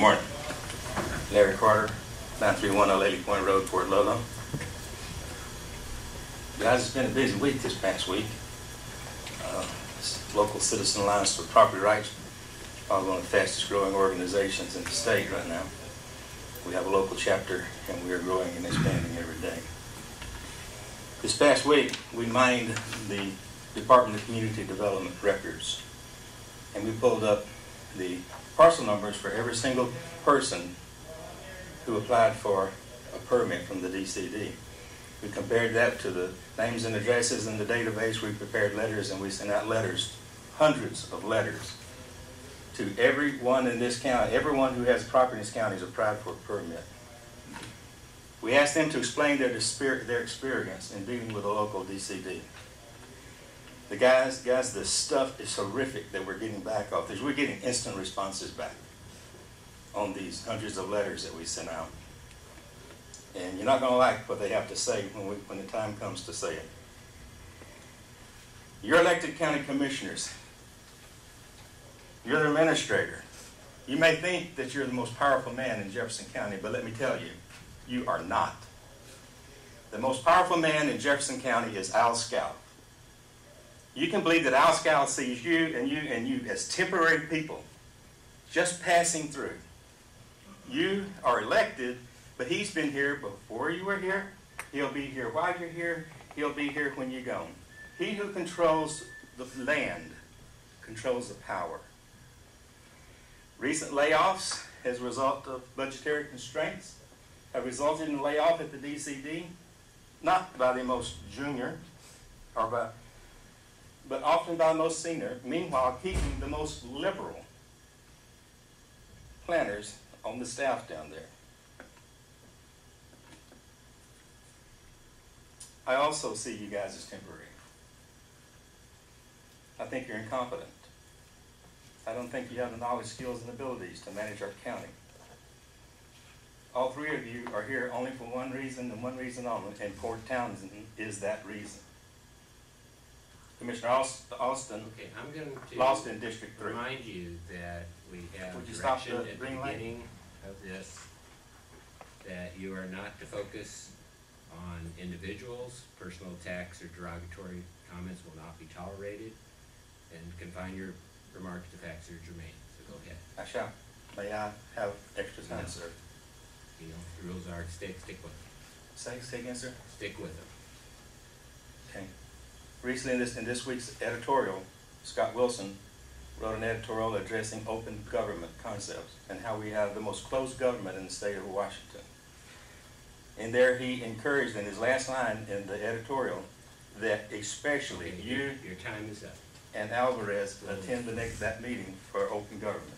morning. Larry Carter, 931 Lady Point Road, Fort Lolo. Guys, it's been a busy week this past week. Local Citizen Alliance for Property Rights, probably one of the fastest growing organizations in the state right now. We have a local chapter and we are growing and expanding every day. This past week, we mined the Department of Community Development records, and we pulled up the parcel numbers for every single person who applied for a permit from the DCD. We compared that to the names and addresses in the database. We prepared letters and we sent out letters, hundreds of letters, to everyone in this county. Everyone who has property in this county has applied for a permit. We asked them to explain their experience in dealing with a local DCD. The guys, the stuff is horrific that we're getting back off this. We're getting instant responses back on these hundreds of letters that we sent out. And you're not going to like what they have to say when the time comes to say it. You're elected county commissioners. You're the administrator. You may think that you're the most powerful man in Jefferson County, but let me tell you, you are not. The most powerful man in Jefferson County is Al Scout. You can believe that Al Scout sees you as temporary people, just passing through. You are elected, but he's been here before you were here. He'll be here while you're here. He'll be here when you're gone. He who controls the land controls the power. Recent layoffs as a result of budgetary constraints have resulted in a layoff at the DCD, not by the most junior, but often by the most senior, meanwhile keeping the most liberal planners on the staff down there. I also see you guys as temporary. I think you're incompetent. I don't think you have the knowledge, skills, and abilities to manage our county. All three of you are here only for one reason and one reason only, and Port Townsend is that reason. Commissioner Austin, okay, I'm going to lost in District 3. Remind you that we have direction at the beginning of this that you are not to focus on individuals. Personal attacks or derogatory comments will not be tolerated, and confine your remarks to facts that are germane. So go ahead. I shall. May I have extra time, sir? You know, the rules are stick with them. Say again, sir? Stick with them. Okay. Recently in this week's editorial, Scott Wilson wrote an editorial addressing open government concepts and how we have the most closed government in the state of Washington. In there, he encouraged in his last line in the editorial that especially okay, you your time is up. and Alvarez attend that meeting for open government.